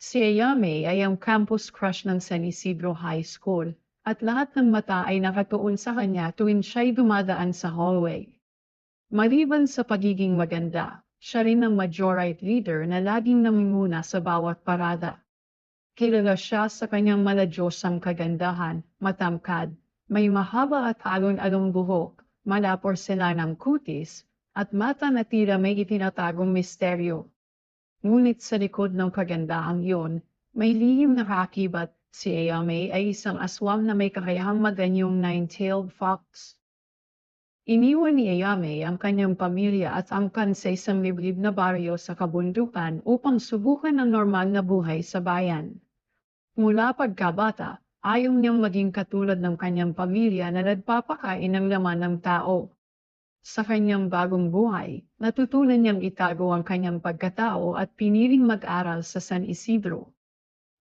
Si Ayame ay ang campus crush ng San Isidro High School at lahat ng mata ay nakatuon sa kanya tuwing siya'y dumadaan sa hallway. Maliban sa pagiging maganda, siya rin ang majorite leader na laging namimuna sa bawat parada. Kilala siya sa kanyang maladyosang kagandahan, matangkad, may mahaba at alon-along buhok, mala-porselanang kutis, at mata na tila may itinatagong misteryo. Ngunit sa likod ng kagandahang iyon, may lihim na kaakibat. Si Ayame ay isang aswang na may kakayahang maganyong nine-tailed fox. Iniwan ni Ayame ang kanyang pamilya at angkan sa isang liblib na baryo sa kabundukan upang subukan ang normal na buhay sa bayan. Mula pagkabata, ayaw niyang maging katulad ng kanyang pamilya na nagpapakain ng laman ng tao. Sa kanyang bagong buhay, natutunan niyang itago ang kanyang pagkatao at piniling mag-aral sa San Isidro.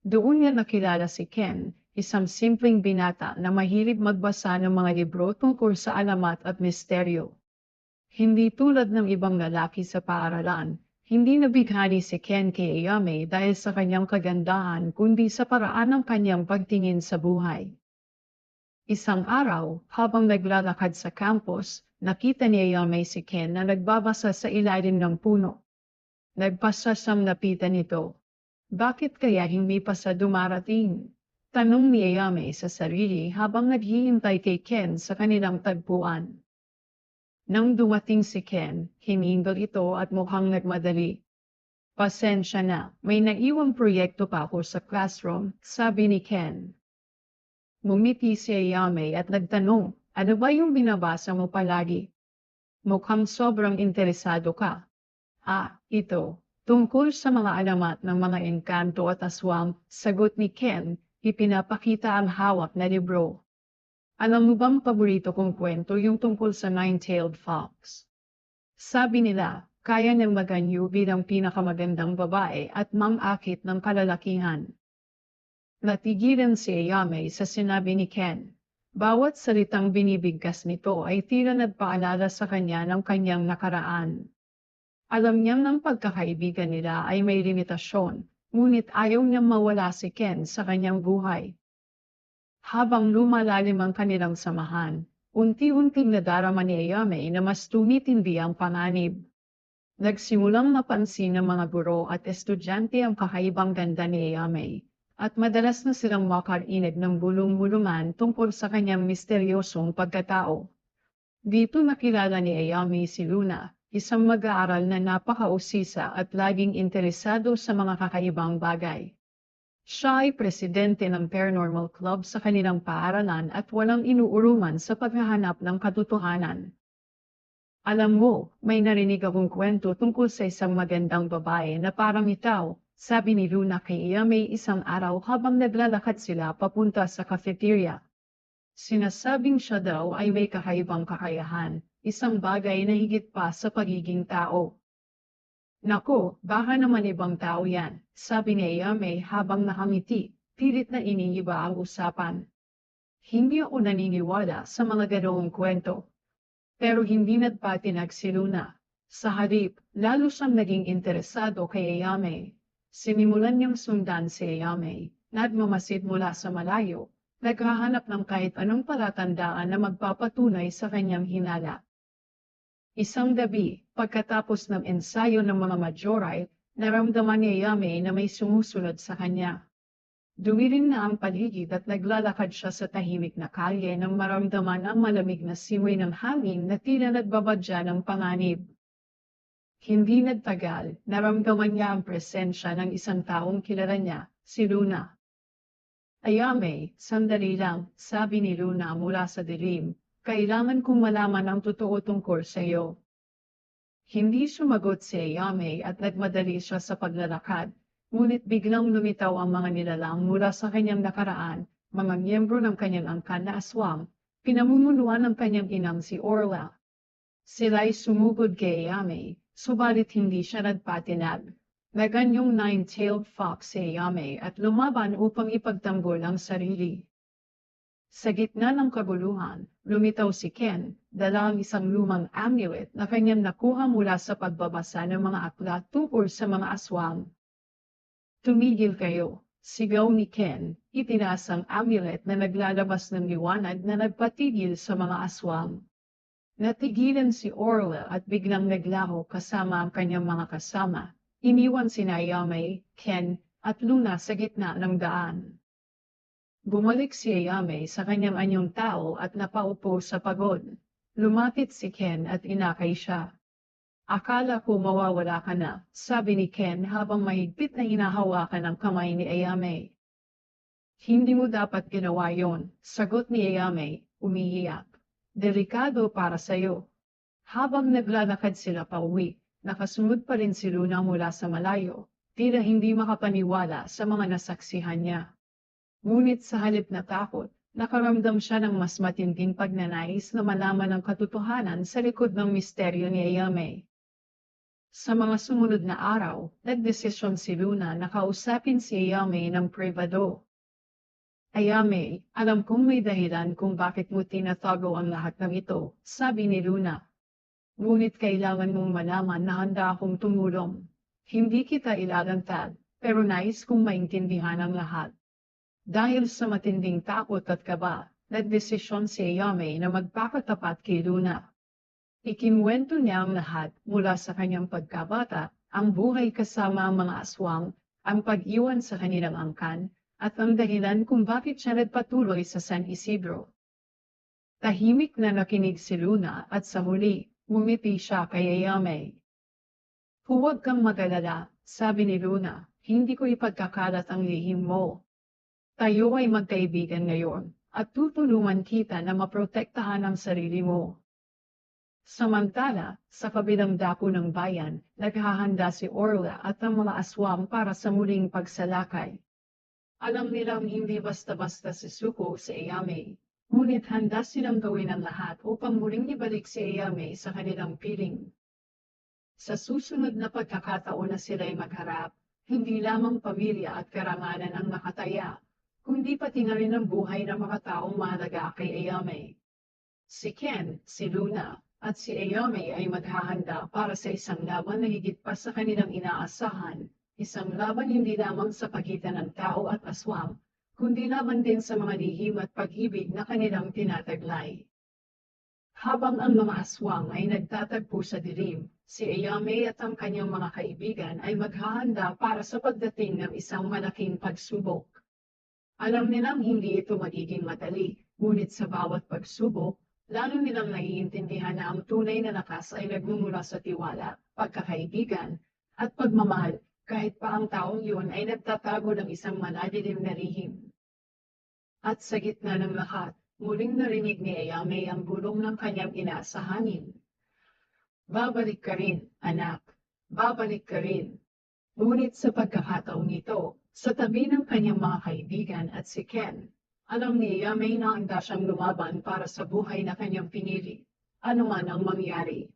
Doon niya nakilala si Ken, isang simpleng binata na mahilig magbasa ng mga libro tungkol sa alamat at misteryo. Hindi tulad ng ibang lalaki sa paaralan, hindi nabighani si Ken kay Ayame dahil sa kanyang kagandahan kundi sa paraan ng kanyang pagtingin sa buhay. Isang araw, habang naglalakad sa campus, nakita ni Ayame si Ken na nagbabasa sa ilalim ng puno. Nagpasasyang lapitan ito. Bakit kaya hindi pa sa dumarating? Tanong ni Ayame sa sarili habang naghihintay kay Ken sa kanilang tagpuan. Nang dumating si Ken, hinindol ito at mukhang nagmadali. Pasensya na, may naiwang proyekto pa ako sa classroom, sabi ni Ken. Ngumiti si Ayame at nagtanong, ano ba yung binabasa mo palagi? Mukhang sobrang interesado ka. Ito. Tungkol sa mga alamat ng mga engkanto at aswang, sagot ni Ken, ipinapakita ang hawak na libro. Alam mo bang paborito kong kwento yung tungkol sa nine-tailed fox? Sabi nila, kaya niyang maganyo bilang pinakamagandang babae at mang-akit ng kalalakihan. Natigilan si Ayame sa sinabi ni Ken. Bawat salitang binibigkas nito ay tila nagpaalala sa kanya ng kanyang nakaraan. Alam niyang ng pagkakaibigan nila ay may limitasyon, ngunit ayaw niyang mawala si Ken sa kanyang buhay. Habang lumalalim ang kanilang samahan, unti-unting nadarama ni Ayame na mas tumitindi ang panganib. Nagsimulang mapansin ng mga guro at estudyante ang kakaibang ganda ni Ayame, at madalas na silang makarinig ng bulong-bulungan tungkol sa kanyang misteryosong pagkatao. Dito nakilala ni Ayame si Luna, isang mag-aaral na napakausisa at laging interesado sa mga kakaibang bagay. Siya ay presidente ng Paranormal Club sa kanilang paaralan at walang inuurungan sa paghahanap ng katotohanan. Alam mo, may narinig akong kwento tungkol sa isang magandang babae na parang ikaw, sabi ni Luna kay Ayame isang araw habang naglalakad sila papunta sa cafeteria. Sinasabing siya daw ay may kakaibang kakayahan, isang bagay na higit pa sa pagiging tao. Nako, baka naman ibang tao yan, sabi ni Ayame habang nakangiti, pilit na iniiba ang usapan. Hindi ako naniniwala sa mga ganoong kwento. Pero hindi nagpatinag si Luna. Sa halip, lalo siyang naging interesado kay Ayame. Sinimulan niyang sundan si Ayame, nagmamasid mula sa malayo, naghahanap ng kahit anong palatandaan na magpapatunay sa kanyang hinala. Isang gabi, pagkatapos ng ensayo ng mga majorite, naramdaman ni Ayame na may sumusunod sa kanya. Dumilim na ang paligid at naglalakad siya sa tahimik na kalye nang maramdaman ang malamig na simoy ng hangin na tila nagbabadya ng panganib. Hindi nagtagal, naramdaman niya ang presensya ng isang taong kilala niya, si Luna. Ayame, sandali lang, sabi ni Luna mula sa dilim, kailangan kong malaman ang totoo tungkol sa iyo. Hindi sumagot si Ayame at nagmadali siya sa paglalakad, ngunit biglang lumitaw ang mga nilalang mula sa kanyang nakaraan, mga miyembro ng kanyang angkan na aswang, pinamumunuan ng kanyang inang si Orla. Sila'y sumugod kay Ayame, subalit hindi siya nagpatinag. Naganyong nine-tailed fox si Ayame at lumaban upang ipagtanggol ang sarili. Sa gitna ng kaguluhan, lumitaw si Ken, dala ang isang lumang amulet na kanyang nakuha mula sa pagbabasa ng mga aklat tungkol sa mga aswang. Tumigil kayo, sigaw ni Ken, itinaas ang amulet na naglalabas ng liwanag na nagpatigil sa mga aswang. Natigilan si Orla at biglang naglaho kasama ang kanyang mga kasama. Iniwan sina Ayame, Ken, at Luna sa gitna ng daan. Bumalik si Ayame sa kanyang anyong tao at napaupo sa pagod. Lumapit si Ken at inakay siya. Akala ko mawawala ka na, sabi ni Ken habang mahigpit na hinahawakan ang kamay ni Ayame. Hindi mo dapat ginawa yon, sagot ni Ayame, umiiyak. Delikado para sa'yo. Habang naglalakad sila pauwi, nakasunod pa rin si Luna mula sa malayo, tila hindi makapaniwala sa mga nasaksihan niya. Ngunit sa halip na takot, nakaramdam siya ng mas matinding pagnanais na malaman ang katotohanan sa likod ng misteryo ni Ayame. Sa mga sumunod na araw, nagdesisyon si Luna na kausapin si Ayame ng privado. Ayame, alam kong may dahilan kung bakit mo tinatago ang lahat ng ito, sabi ni Luna. Ngunit kailangan mong malaman na handa akong tumulong. Hindi kita ilalantad, pero nais kong maintindihan ang lahat. Dahil sa matinding takot at kaba, nagdesisyon si Ayame na magpakatapat kay Luna. Ikinwento niya ang lahat mula sa kanyang pagkabata, ang buhay kasama ang mga aswang, ang pag-iwan sa kanilang angkan, at ang dahilan kung bakit siya nagpatuloy sa San Isidro. Tahimik na nakinig si Luna at sa huli, ngumiti siya kay Ayame. Huwag kang magalala, sabi ni Luna, hindi ko ipagkakalat ang lihim mo. Tayo ay magkaibigan ngayon, at tutulungan kita na maprotektahan ang sarili mo. Samantala, sa kabilang dako ng bayan, naghahanda si Orla at ang mga aswang para sa muling pagsalakay. Alam nilang hindi basta-basta susuko si Ayame, ngunit handa silang gawin ang lahat upang muling ibalik si Ayame sa kanilang piling. Sa susunod na pagkakataon na sila'y magharap, hindi lamang pamilya at karangalan ang nakataya, kundi pati na rin ang buhay ng mga taong mahalaga kay Ayame. Si Ken, si Luna, at si Ayame ay maghahanda para sa isang laban na higit pa sa kanilang inaasahan, isang laban hindi lamang sa pagitan ng tao at aswang, kundi laban din sa mga lihim at pag-ibig na kanilang tinataglay. Habang ang mga aswang ay nagtatagpo sa dilim, si Ayame at ang kanyang mga kaibigan ay maghahanda para sa pagdating ng isang malaking pagsubok. Alam nilang hindi ito magiging madali, ngunit sa bawat pagsubok, lalo nilang naiintindihan na ang tunay na lakas ay nagmumula sa tiwala, pagkakaibigan, at pagmamahal, kahit pa ang taong yun ay nagtatago ng isang maladilim na lihim. At sa gitna ng lahat, muling narinig ni Ayame ang bulong ng kanyang ina sa hangin. Babalik ka rin, anak. Babalik ka rin. Ngunit sa pagkakataong ito, sa tabi ng kanyang mga kaibigan at si Ken, alam ni Ayame na handa siyang lumaban para sa buhay na kanyang pinili, ano man ang mangyari.